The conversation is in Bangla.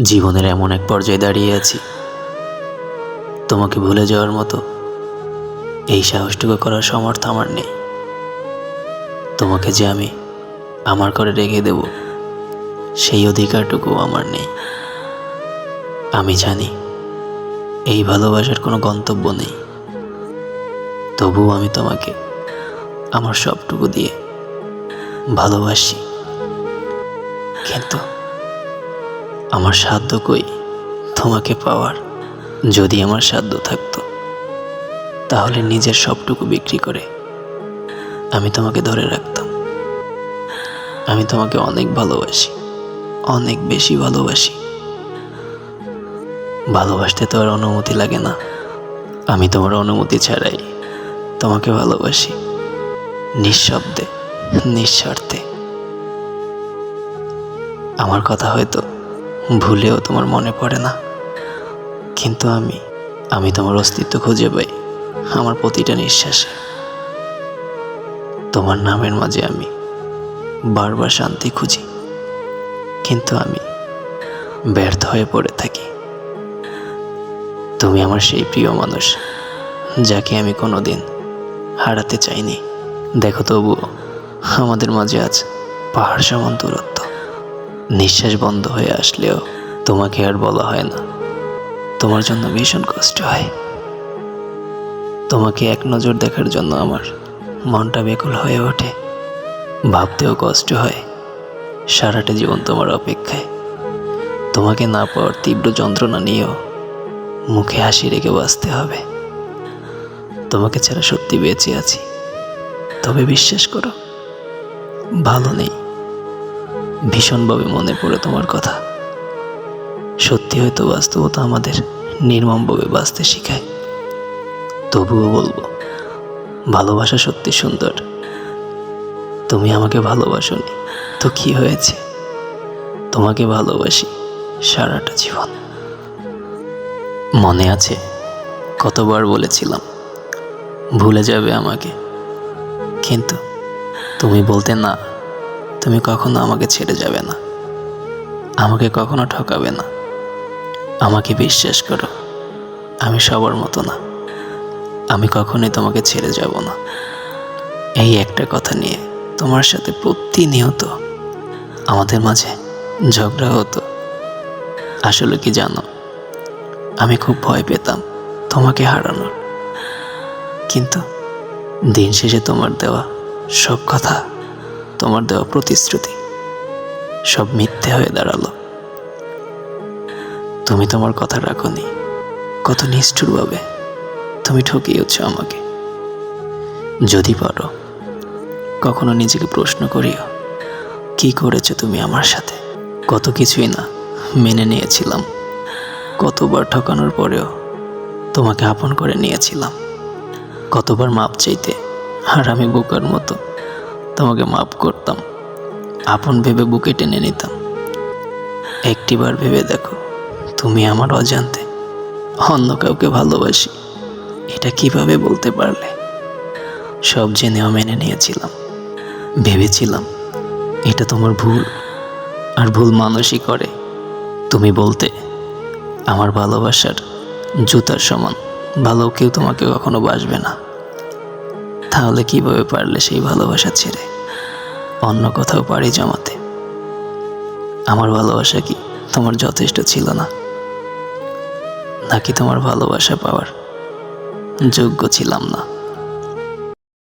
জীবনের এমন এক পর্যায়ে দাঁড়িয়ে আছি, তোমাকে ভুলে যাওয়ার মতো এই সাহসটুকু করার সামর্থ্য আমার নেই। তোমাকে যে আমি আমার করে রেখে দেব, সেই অধিকারটুকুও আমার নেই। আমি জানি এই ভালোবাসার কোনো গন্তব্য নেই, তবুও আমি তোমাকে আমার সবটুকু দিয়ে ভালোবাসি। কিন্তু আমার সাধ্য কই তোমাকে পাওয়ার। যদি আমার সাধ্য থাকতো, তাহলে নিজের সবটুকু বিক্রি করে আমি তোমাকে ধরে রাখতাম। আমি তোমাকে অনেক ভালোবাসি, অনেক বেশি ভালোবাসি। ভালোবাসতে তো আর অনুমতি লাগে না। আমি তোমার অনুমতি ছাড়াই তোমাকে ভালোবাসি, নিঃশব্দে, নিঃস্বার্থে। আমার কথা হয়তো ভুলেও তোমার মনে পড়ে না, কিন্তু আমি তোমার অস্তিত্ব খুঁজে পাই আমার প্রতিটা নিঃশ্বাসে। তোমার নামের মাঝে আমি বারবার শান্তি খুঁজি, কিন্তু আমি ব্যর্থ হয়ে পড়ে থাকি। তুমি আমার সেই প্রিয় মানুষ, যাকে আমি কোনোদিন হারাতে চাইনি। দেখো, তবুও আমাদের মাঝে আজ পাহাড় সমান দূরত্ব। নিঃশ্বাস বন্ধ হয়ে আসলেও তোমাকে আর বলা হয় না। তোমার জন্য ভীষণ কষ্ট হয়। তোমাকে এক নজর দেখার জন্য আমার মনটা ব্যাকুল হয়ে ওঠে। ভাবতেও কষ্ট হয় সারাটা জীবন তোমার অপেক্ষায়। তোমাকে না পাওয়ার তীব্র যন্ত্রণা নিয়েও মুখে হাসি রেখে বাঁচতে হবে। তোমাকে ছাড়া সত্যি বেঁচে আছি, তবে বিশ্বাস করো, ভালো নেই। ভীষণভাবে মনে পড়ে তোমার কথা। সত্যি হয়তো বাস্তবতা আমাদের নির্মমভাবে বাঁচতে শেখায়। তবুও বলবো, ভালোবাসা সত্যি সুন্দর। তুমি আমাকে ভালোবাসোনি তো কি হয়েছে? তোমাকে ভালোবাসি সারাটা জীবন। মনে আছে কতবার বলেছিলাম ভুলে যাবে আমাকে, কিন্তু তুমি বলতে না, তুমি কখনো আমাকে ছেড়ে যাবে না, আমাকে কখনো ঠকাবে না। আমাকে বিশ্বাস করো, আমি সবার মতো না, আমি কখনোই তোমাকে ছেড়ে যাব না। এই একটা কথা নিয়ে তোমার সাথে প্রতিনিয়ত আমাদের মাঝে ঝগড়া হতো। আসলে কি জানো, আমি খুব ভয় পেতাম তোমাকে হারানোর, কিন্তু দিন শেষে তোমার দেওয়া সব কথা, তোমার দেওয়া প্রতিশ্রুতি সব মিথ্যে হয়ে দাঁড়ালো। তুমি তোমার কথা রাখোনি। কত নিষ্ঠুরভাবে তুমি ঠকিয়েছ আমাকে। যদি পারো, কখনো নিজেকে প্রশ্ন করিও, কি করেছো তুমি আমার সাথে? কত কিছুই না মেনে নিয়েছিলাম। কতবার ঠকানোর পরেও তোমাকে আপন করে নিয়েছিলাম। কতবার মাপ চাইতে আর আমি বোকার মতো তোমাকে মাপ করতাম, আপন ভেবে বুকে টেনে নিতাম। একটিবার ভেবে দেখো, তুমি আমার অজান্তে অন্য কাউকে ভালোবাসি এটা কিভাবে বলতে পারলে? সব জেনেও মেনে নিয়েছিলাম। ভেবেছিলাম এটা তোমার ভুল, আর ভুল মানুষই করে। তুমি বলতে আমার ভালোবাসার জুতার সমান ভালো কেউ তোমাকে কখনো বাসবে না। তাহলে কিভাবে পারলে সেই ভালোবাসা ছেড়ে অন্য কোথাও পাড়ি জমাতে? আমার ভালোবাসা কি তোমার যথেষ্ট ছিল না, নাকি তোমার ভালোবাসা পাওয়ার যোগ্য ছিলাম না?